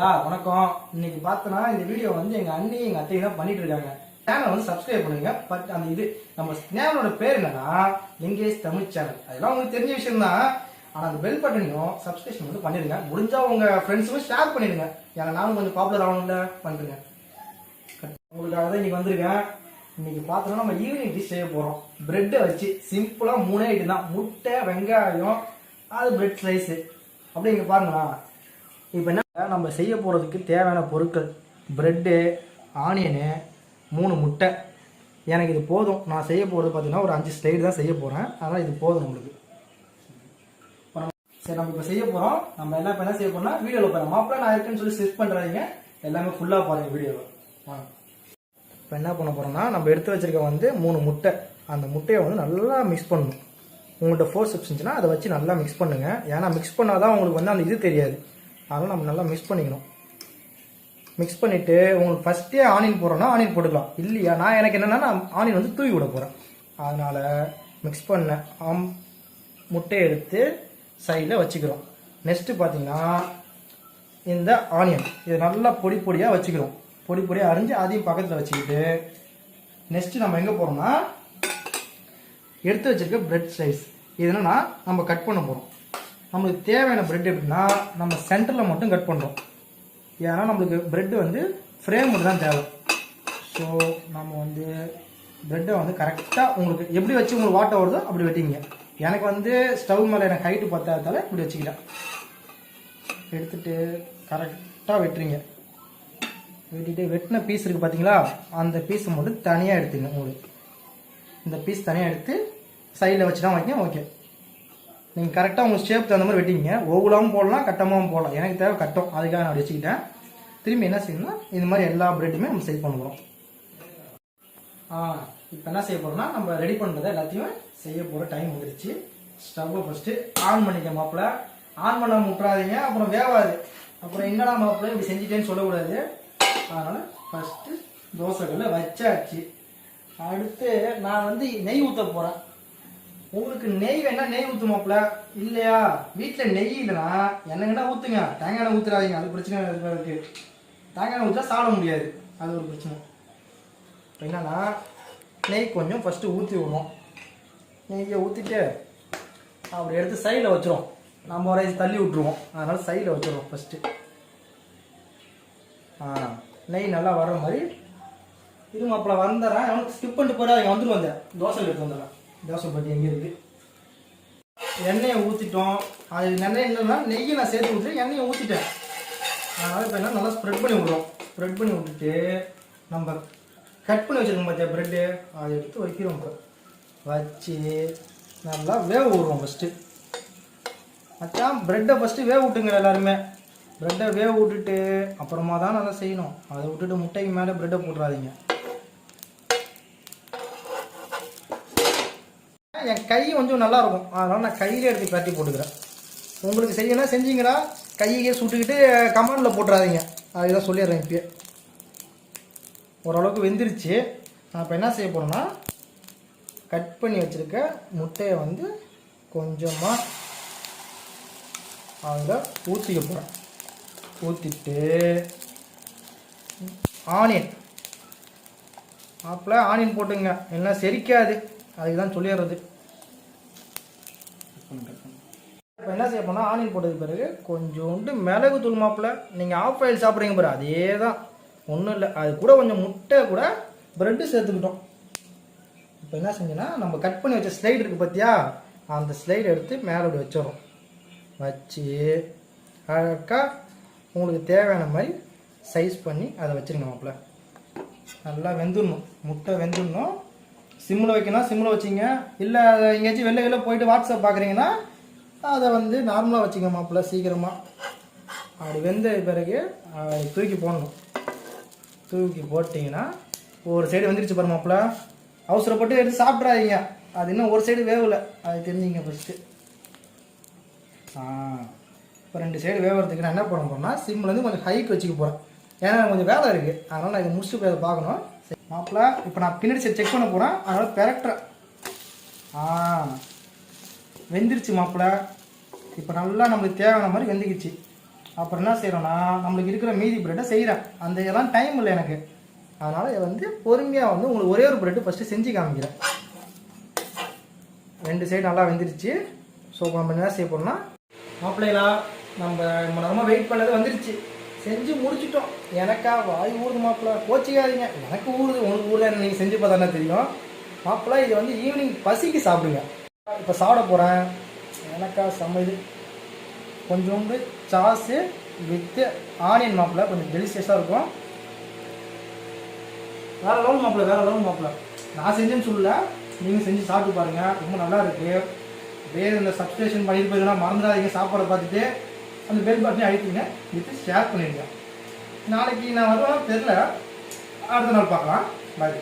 நண்பர்களா வணக்கம். இன்னைக்கு பார்த்தோன்னா இந்த வீடியோ வந்து எங்க அண்ணி எங்க அத்தை தான் பண்ணிட்டு இருக்காங்க. சேனல் வந்து சப்ஸ்கிரைப் பண்ணுங்க. பட் அந்த இது நம்ம சேனலோட பேர் என்னன்னா லிங்கேஷ் தமிழ் சேனல். அதெல்லாம் உங்களுக்கு தெரிஞ்ச விஷயம் தான். ஆனா அந்த பெல் பட்டனையும் சப்ஸ்கிரிப்ஷன் வந்து பண்ணிடுங்க. முடிஞ்சா உங்க ஃப்ரெண்ட்ஸுக்கும் ஷேர் பண்ணிடுங்க. ஏன்னா நானும் கொஞ்சம் பாப்புலர் ஆகணும்ல, பண்ணுங்க. உங்களுக்காக தான் இன்னைக்கு வந்திருக்கேன். இன்னைக்கு பார்த்தோம்னா நம்ம ஈவினிங் டிஷ் செய்ய போறோம். பிரெட்டை வச்சு சிம்பிளா 3 ஐட்டம் தான். முட்டை, வெங்காயம், அது பிரெட் ஸ்லைஸ். அப்படியே இங்க பாருங்களா. இப்போ என்ன நம்ம செய்ய போகிறதுக்கு தேவையான பொருட்கள் ப்ரெட்டு, ஆனியனு, 3 முட்டை. எனக்கு இது போதும். நான் செய்ய போகிறது பார்த்தீங்கன்னா ஒரு 5 ஸ்லைடு தான் செய்ய போகிறேன். அதனால் இது போதும் நம்மளுக்கு. சரி, நம்ம இப்போ செய்ய போகிறோம். நம்ம எல்லாம் இப்போ என்ன செய்ய போகிறோம்னா வீடியோவில் போகிறோம். மாப்பிள்ள நான் இருக்குன்னு சொல்லி ஸ்டிச் பண்ணுறாங்க. எல்லாமே ஃபுல்லாக பாருங்கள் வீடியோவில். இப்போ என்ன பண்ண போகிறோம்னா நம்ம எடுத்து வச்சிருக்க வந்து 3 முட்டை. அந்த முட்டையை வந்து நல்லா மிக்ஸ் பண்ணணும். உங்கள்கிட்ட ஃபோர்செப்ஸ் இருந்துச்சுன்னா அதை வச்சு நல்லா மிக்ஸ் பண்ணுங்கள். ஏன்னா மிக்ஸ் பண்ணால் தான் உங்களுக்கு வந்து அந்த இது தெரியாது. அதனால் நம்ம நல்லா மிக்ஸ் பண்ணிக்கணும். மிக்ஸ் பண்ணிவிட்டு உங்களுக்கு ஃபஸ்ட்டே ஆனியன் போடுறோன்னா ஆனியன் போட்டுக்கலாம். இல்லையா நான் எனக்கு என்னென்னா நான் ஆனியன் வந்து தூவி விட போகிறேன். அதனால் மிக்ஸ் பண்ண முட்டையை எடுத்து சைடில் வச்சுக்கிறோம். நெக்ஸ்ட்டு பார்த்தீங்கன்னா இந்த ஆனியன் இதை நல்லா பொடி பொடியாக வச்சுக்கிறோம். பொடி பொடியாக அரிஞ்சு அதையும் பக்கத்தில் வச்சுக்கிட்டு நெக்ஸ்ட்டு நம்ம எங்கே போகிறோம்னா எடுத்து வச்சுருக்க பிரெட் ஸ்லைஸ். இது என்னன்னா நம்ம கட் பண்ண போகிறோம். நம்மளுக்கு தேவையான பிரெட் எப்படின்னா நம்ம சென்டரில் மட்டும் கட் பண்ணுறோம். ஏன்னா நம்மளுக்கு பிரெட்டு வந்து ஃப்ரேம் மட்டும் தான் தேவை. ஸோ நம்ம வந்து பிரெட்டை வந்து கரெக்டாக உங்களுக்கு எப்படி வச்சு உங்களுக்கு வாட்டர் வருதோ அப்படி வெட்டிங்க. எனக்கு வந்து ஸ்டவ் மேலே எனக்கு ஹைட்டு பத்தாததால் இப்படி வச்சுக்கிறேன். எடுத்துகிட்டு கரெக்டாக வெட்டுறீங்க. வெட்டிட்டு வெட்டின பீஸ் இருக்குது பார்த்தீங்களா, அந்த பீஸை மட்டும் தனியாக எடுத்துங்க. உங்களுக்கு இந்த பீஸ் தனியாக எடுத்து சைடில் வச்சுட்டா வைக்க. ஓகே, நீங்கள் கரெக்டாக உங்கள் ஷேப் தகுந்த மாதிரி வெட்டிங்க. ஓவலாகவும் போடலாம், கட்டமாகவும் போடலாம். எனக்கு தேவை கட்டம், அதுக்காக நான் வச்சுக்கிட்டேன். திரும்பி என்ன செய்யணும்னா இந்த மாதிரி எல்லா பிரெட்டுமே நம்ம செய்ய பண்ண போகிறோம். இப்போ என்ன செய்ய போகிறோம்னா நம்ம ரெடி பண்ணுறதை எல்லாத்தையும் செய்ய போகிற டைம் வந்துடுச்சு. ஸ்டவ்வை ஃபஸ்ட்டு ஆன் பண்ணிக்க. மாப்பிள்ள ஆன் பண்ண முட்டுறாதீங்க, அப்புறம் வேவாது. அப்புறம் என்னடா மாப்பிள்ள இப்படி செஞ்சுட்டேன்னு சொல்லக்கூடாது. அதனால் ஃபஸ்ட்டு தோசைகளில் வச்சாச்சு. அடுத்து நான் வந்து நெய் ஊற்ற போகிறேன். உங்களுக்கு நெய் வேணா நெய் ஊற்றுமாப்பில. இல்லையா வீட்டில் நெய் இல்லைன்னா என்னங்கன்னா ஊற்றுங்க. தேங்காய் எண்ணெய் ஊற்றுறாதீங்க, அது பிரச்சனை இருக்கு. தேங்காய் எண்ணெய் ஊற்றா சாப்பிட முடியாது, அது ஒரு பிரச்சனை. இப்போ என்னன்னா நெய் கொஞ்சம் ஃபஸ்ட்டு ஊற்றி விடுவோம். நெய்யை ஊற்றிட்டு அப்படி எடுத்து சைடில் வச்சுருவோம். நம்ம ஒரு தள்ளி விட்டுருவோம். அதனால் சைடில் வச்சுருவோம் ஃபஸ்ட்டு. நெய் நல்லா வர்ற மாதிரி இது மாப்பிள்ள வந்துடுறேன். அவனுக்கு ஸ்கிப் பண்ணிட்டு போய்ட்டு வந்துட்டு வந்தேன். தோசை எடுத்து வந்துடுறேன். தோசை பற்றி எங்கே இருக்குது. எண்ணெயை ஊற்றிட்டோம். அது எண்ணெய் என்னன்னா நெய்யை நான் சேர்த்து விட்டுட்டு எண்ணெயை ஊற்றிட்டேன். அதனால் இப்போ என்ன நல்லா ஸ்ப்ரெட் பண்ணி விட்றோம். ஸ்ப்ரெட் பண்ணி விட்டுட்டு நம்ம கட் பண்ணி வச்சுருக்கோம் பார்த்தியா ப்ரெட்டு, அதை எடுத்து வைக்கிறோம். இப்போ வச்சு நல்லா வேக விடுவோம். ஃபஸ்ட்டு மச்சான் ப்ரெட்டை ஃபஸ்ட்டு வேக விட்டுங்க. எல்லாருமே ப்ரெட்டை வேக விட்டுட்டு அப்புறமா தான் நல்லா செய்யணும். அதை விட்டுட்டு முட்டைக்கு மேலே ப்ரெட்டை போட்டுறாதீங்க. என் கை கொஞ்சம் நல்லா இருக்கும், அதனால் நான் கையிலே எடுத்து கட்டி போட்டுக்கிறேன். உங்களுக்கு செய்யணும் செஞ்சீங்களா கையே சுட்டுக்கிட்டு கமெண்டில் போட்டுறாதீங்க. அதுதான் சொல்லிடுறேன். இப்பயே ஓரளவுக்கு வெந்துருச்சு. நான் இப்போ என்ன செய்ய போகிறேன்னா கட் பண்ணி வச்சுருக்க முட்டையை வந்து கொஞ்சமாக அதில் ஊற்றிக்க போகிறேன். ஊற்றிட்டு ஆனியன் மாப்பிள்ள ஆனியன் போட்டுங்க, எல்லாம் செரிக்காது. அதுக்கு தான் சொல்லிடுறது. இப்போ என்ன செய்ய போனால் ஆனியன் போட்டதுக்கு பிறகு கொஞ்சோண்டு மிளகு தூள். மாப்பிள்ள நீங்கள் ஆஃப் ஆயில் சாப்பிட்றீங்க பாரு, அதே தான், ஒன்றும் இல்லை. அது கூட கொஞ்சம் முட்டை கூட ப்ரெட்டு சேர்த்துக்கிட்டோம். இப்போ என்ன செஞ்சோன்னா நம்ம கட் பண்ணி வச்ச ஸ்லைடு இருக்குது பார்த்தியா, அந்த ஸ்லைடு எடுத்து மேலே அப்படி வச்சிடறோம். வச்சு அழகாக உங்களுக்கு தேவையான மாதிரி சைஸ் பண்ணி அதை வச்சுருங்க. மாப்பிள்ள நல்லா வெந்துடணும். முட்டை வெந்துடணும். சிம்மில் வைக்கணும், சிம்மில் வச்சிங்க. இல்லை அதை எங்கேயாச்சும் வெளில போயிட்டு வாட்ஸ்அப் பார்க்குறீங்கன்னா அதை வந்து நார்மலாக வச்சுங்க. மாப்பிள்ள சீக்கிரமாக அப்படி வெந்த பிறகு தூக்கி போடணும். தூக்கி போட்டிங்கன்னா ஒரு சைடு வந்துருச்சு பாரு. மாப்பிள்ள அவசரப்பட்டு எடுத்து சாப்பிட்றாதீங்க, அது இன்னும் ஒரு சைடு வேகலை, அது தெரிஞ்சுங்க ஃபஸ்ட்டு. இப்போ 2 சைடு வேகிறதுக்கு நான் என்ன பண்ண போகிறேன்னா சிம்லேருந்து கொஞ்சம் ஹைக்கு வச்சுக்க போகிறேன். ஏன்னா கொஞ்சம் வேலை இருக்குது, அதனால் நான் இதை முடிச்சுட்டு போய் பார்க்கணும். மாப்பிள்ள இப்போ நான் பின்னாடி சரி செக் பண்ண போகிறேன். அதனால் பெரட்டுறேன். வெந்துருச்சு மாப்பிள்ள. இப்போ நல்லா நம்மளுக்கு தேவையான மாதிரி வெந்துக்கிச்சு. அப்புறம் என்ன செய்கிறோன்னா நம்மளுக்கு இருக்கிற மீதி ப்ரெட்டை செய்கிறேன். அந்த இதெல்லாம் டைம் இல்லை எனக்கு, அதனால் இதை வந்து பொறுமையாக வந்து உங்களுக்கு ஒரே ஒரு ப்ரெட்டு ஃபஸ்ட்டு செஞ்சு காமிக்கிறேன். 2 சைடு நல்லா வெந்துருச்சு. ஸோ நம்ம என்ன செய்ய போகிறோம்னா மாப்பிள்ளைகளா நம்ம ரொம்ப நேரமாக வெயிட் பண்ணது வந்துருச்சு, செஞ்சு முடிச்சிட்டோம். எனக்கா வாய் ஊறுது மாப்பிள்ளை, கோச்சிக்காதீங்க. எனக்கு ஊறுது, உங்களுக்கு ஊரில் நீங்கள் செஞ்சு பார்த்தா தெரியும். மாப்பிள்ளை இது வந்து ஈவினிங் பசிக்கு சாப்பிடுங்க. இப்போ சாப்பிட போகிறேன். எனக்கா சமையல் கொஞ்சோண்டு சாஸு வித்து ஆனியன் மாப்பிள்ளை, கொஞ்சம் டெலிஷியஸாக இருக்கும். வேறு லெவல் மாப்பிள்ளை, வேறு லெவல் மாப்பிள்ளை. நான் செஞ்சேன்னு சொல்லல, நீங்கள் செஞ்சு சாப்பிட்டு பாருங்கள், ரொம்ப நல்லா இருக்குது. வேறு இந்த சப்ஸ்கிரிப்ஷன் பண்ணிட்டு போயிருந்தா மறந்துடாதீங்க. சாப்பாடை பார்த்துட்டு அந்த பெல் பட்டனை அழுத்திங்க, வித்து ஷேர் பண்ணிடுங்க. நாளைக்கு நான் வருவேன் தெரில, அடுத்த நாள் பார்க்கலாம். பாய்.